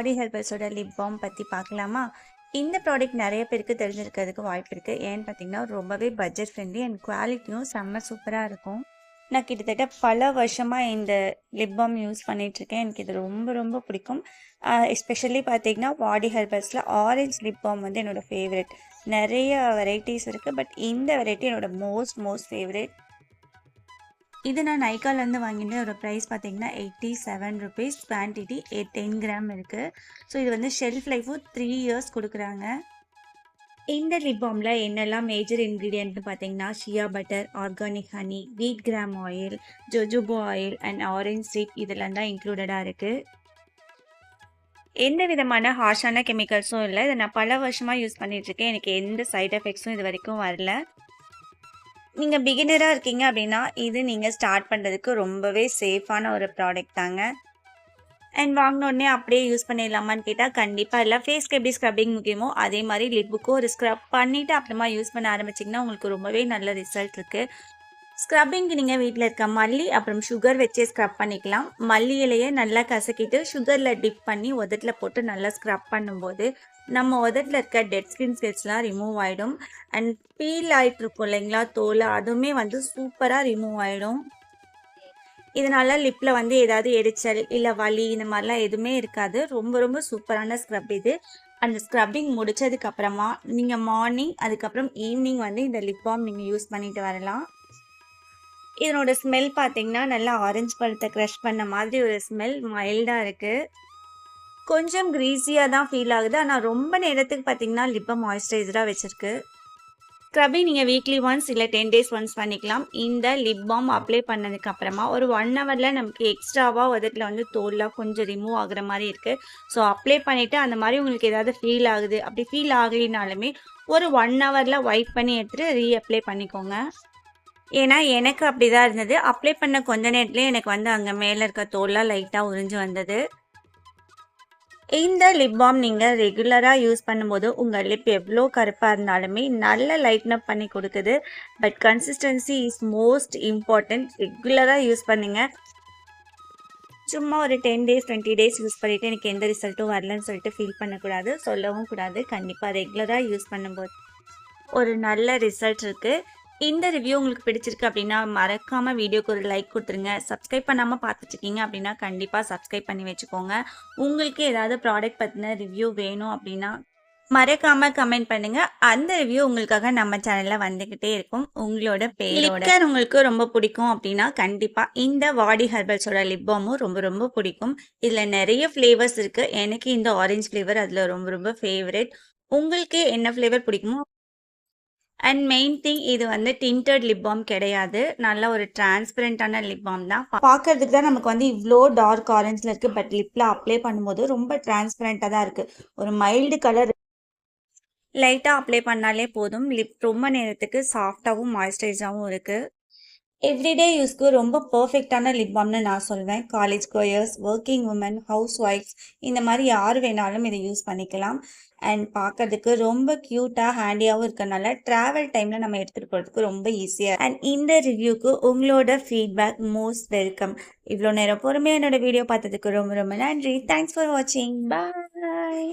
பாடி ஹெர்பல்ஸோட lip balm பற்றி பார்க்கலாமா? இந்த ப்ராடக்ட் நிறைய பேருக்கு தெரிஞ்சிருக்கிறதுக்கு வாய்ப்பு இருக்குது. ஏன்னு பார்த்தீங்கன்னா ரொம்பவே பட்ஜெட் ஃப்ரெண்ட்லி அண்ட் குவாலிட்டியும் செம்ம சூப்பராக இருக்கும். நான் கிட்டத்தட்ட பல வருஷமாக இந்த லிப் பாம் யூஸ் பண்ணிகிட்ருக்கேன். எனக்கு இது ரொம்ப ரொம்ப பிடிக்கும். எஸ்பெஷலி பார்த்தீங்கன்னா பாடி ஹெர்பல்ஸில் ஆரஞ்ச் லிப் பாம் வந்து என்னோடய ஃபேவரெட். நிறைய வெரைட்டிஸ் இருக்குது, பட் இந்த வெரைட்டி என்னோடய மோஸ்ட் ஃபேவரெட். இது நான் நைக்காலேருந்து வாங்கினேன். இதோட ப்ரைஸ் பார்த்தீங்கன்னா 87 ருபீஸ். குவான்டிட்டி 10 கிராம் இருக்குது. ஸோ இது வந்து ஷெல்ஃப் லைஃபும் 3 இயர்ஸ் கொடுக்குறாங்க. இந்த லிப் பாமில் என்னெல்லாம் மேஜர் இன்க்ரீடியன்ட்னு பார்த்தீங்கன்னா shea butter, organic honey, wheat germ oil, jojoba oil and orange seed இதெல்லாம் தான் இன்க்ளூடடாக இருக்குது. எந்த விதமான ஹார்ஷான கெமிக்கல்ஸும் இல்லை. இதை நான் பல வருஷமாக யூஸ் பண்ணிகிட்ருக்கேன். எனக்கு எந்த சைட் எஃபெக்ட்ஸும் இது வரைக்கும் வரல. நீங்கள் பிகினராக இருக்கீங்க அப்படின்னா இது நீங்கள் ஸ்டார்ட் பண்ணுறதுக்கு ரொம்பவே சேஃபான ஒரு ப்ராடக்ட் தாங்க. அண்ட் வாங்கினோடனே அப்படியே யூஸ் பண்ணிடலாமான்னு கேட்டால் கண்டிப்பாக இல்லை. ஃபேஸ்க்கு எப்படி ஸ்க்ரப்பிங் முக்கியமோ அதே மாதிரி லிப்புக்கும் ஒரு ஸ்க்ரப் பண்ணிவிட்டு அப்புறமா யூஸ் பண்ண ஆரம்பிச்சிங்கன்னா உங்களுக்கு ரொம்பவே நல்ல ரிசல்ட் இருக்குது. ஸ்க்ரப்பிங்க்கு நீங்கள் வீட்டில் இருக்க மல்லி அப்புறம் சுகர் வச்சே ஸ்க்ரப் பண்ணிக்கலாம். மல்லி இலையை நல்லா கசக்கிட்டு சுகரில் டிப் பண்ணி உதட்டில் போட்டு நல்லா ஸ்க்ரப் பண்ணும்போது நம்ம உதட்டில் இருக்க டெட் ஸ்கின் செல்ஸ்லாம் ரிமூவ் ஆகிடும். அண்ட் பீல் ஆகிட்டு இருக்கும் இல்லைங்களா தோல், அதுவுமே வந்து சூப்பராக ரிமூவ் ஆகிடும். இதனால் லிப்பில் வந்து ஏதாவது எரிச்சல் இல்லை வலி இந்த மாதிரிலாம் எதுவுமே இருக்காது. ரொம்ப ரொம்ப சூப்பரான ஸ்க்ரப் இது. அந்த ஸ்க்ரப்பிங் முடித்ததுக்கப்புறமா நீங்கள் மார்னிங் அதுக்கப்புறம் ஈவினிங் வந்து இந்த லிப் பாம் நீங்கள் யூஸ் பண்ணிட்டு வரலாம். இதனோட ஸ்மெல் பார்த்தீங்கன்னா நல்லா ஆரஞ்சு பழத்தை க்ரஷ் பண்ண மாதிரி ஒரு ஸ்மெல் மைல்டாக இருக்குது. கொஞ்சம் க்ரீஸியாக தான் ஃபீல் ஆகுது. ஆனால் ரொம்ப நேரத்துக்கு பார்த்தீங்கன்னா லிப்பை மாய்ஸ்சரைசராக வச்சுருக்கு. ஸ்க்ரப்பிங் நீங்கள் வீக்லி ஒன்ஸ் இல்லை 10 days ஒன்ஸ் பண்ணிக்கலாம். இந்த லிப் பாம் அப்ளை பண்ணதுக்கப்புறமா ஒரு 1 ஹவரில் நமக்கு எக்ஸ்ட்ராவாக உதட்டில் வந்து தோல்லாம் கொஞ்சம் ரிமூவ் ஆகுற மாதிரி இருக்குது. ஸோ அப்ளை பண்ணிவிட்டு அந்த மாதிரி உங்களுக்கு ஏதாவது ஃபீல் ஆகுது, அப்படி ஃபீல் ஆகலினாலுமே ஒரு 1 ஹவரில் வைப் பண்ணி எடுத்துகிட்டு ரீஅப்ளை பண்ணிக்கோங்க. ஏன்னா எனக்கு அப்படி தான் இருந்தது. அப்ளை பண்ண கொஞ்ச நேரத்துலேயே எனக்கு வந்து அங்கே மேலே இருக்க தோல்லாம் லைட்டாக உறிஞ்சு வந்தது. இந்த லிப் பாம் நீங்கள் ரெகுலராக யூஸ் பண்ணும்போது உங்கள் லிப் எவ்வளோ கருப்பாக இருந்தாலுமே நல்ல லைட்னப் பண்ணி கொடுக்குது. But consistency is most important. ரெகுலராக யூஸ் பண்ணுங்கள். சும்மா ஒரு 10 days 20 days யூஸ் பண்ணிவிட்டு எனக்கு எந்த ரிசல்ட்டும் வரலன்னு சொல்லிட்டு ஃபீல் பண்ணக்கூடாது, சொல்லவும் கூடாது. கண்டிப்பாக ரெகுலராக யூஸ் பண்ணும்போது ஒரு நல்ல ரிசல்ட் இருக்குது. இந்த ரிவ்யூ உங்களுக்கு பிடிச்சிருக்கு அப்படின்னா மறக்காமல் வீடியோக்கு ஒரு லைக் கொடுத்துருங்க. சப்ஸ்கிரைப் பண்ணாமல் பார்த்துட்ருக்கீங்க அப்படின்னா கண்டிப்பாக சப்ஸ்கிரைப் பண்ணி வச்சுக்கோங்க. உங்களுக்கு ஏதாவது ப்ராடக்ட் பற்றின ரிவ்யூ வேணும் அப்படின்னா மறக்காமல் கமெண்ட் பண்ணுங்கள். அந்த ரிவ்யூ உங்களுக்காக நம்ம சேனலில் வந்துக்கிட்டே இருக்கும். உங்களோட பேரோட உங்களுக்கு ரொம்ப பிடிக்கும் அப்படின்னா கண்டிப்பாக இந்த பாடி ஹெர்பல்ஸோட லிப் பாமும் ரொம்ப ரொம்ப பிடிக்கும். இதில் நிறைய ஃப்ளேவர்ஸ் இருக்குது. எனக்கு இந்த ஆரஞ்சு ஃப்ளேவர் அதில் ரொம்ப ரொம்ப ஃபேவரெட். உங்களுக்கு என்ன ஃப்ளேவர் பிடிக்குமோ. அண்ட் மெயின் திங் இது வந்து டிண்டட் லிப் பாம் கிடையாது. நல்ல ஒரு டிரான்ஸ்பரண்டான லிப் பாம் தான். பார்க்கறதுக்கு தான் நமக்கு வந்து இவ்வளோ டார்க் ஆரஞ்சில் இருக்குது. பட் லிப்பில் அப்ளை பண்ணும்போது ரொம்ப டிரான்ஸ்பரண்ட்டாக தான் இருக்குது. ஒரு மைல்டு கலர் லைட்டாக அப்ளை பண்ணாலே போதும். லிப் ரொம்ப நேரத்துக்கு சாஃப்டாகவும் மாய்ஸ்சரைஸாகவும் இருக்குது. எவ்ரிடே யூஸ்க்கு ரொம்ப பர்ஃபெக்டான லிப் பாம்னு நான் சொல்வேன். காலேஜ் கோயர்ஸ், ஒர்க்கிங் உமன், ஹவுஸ் ஒய்ஃப்ஸ் இந்த மாதிரி யார் வேணாலும் இதை யூஸ் பண்ணிக்கலாம். அண்ட் பார்க்கறதுக்கு ரொம்ப க்யூட்டாக ஹேண்டியாகவும் இருக்கனால ட்ராவல் டைமில் நம்ம எடுத்துகிட்டு போகிறதுக்கு ரொம்ப ஈஸியாக. அண்ட் இந்த ரிவ்யூக்கு உங்களோட ஃபீட்பேக் மோஸ்ட் வெல்கம். இவ்வளோ நேரம் பொறுமையாக என்னோட வீடியோ பார்த்ததுக்கு ரொம்ப ரொம்ப நன்றி. தேங்க்ஸ் ஃபார் வாட்சிங். பாய்.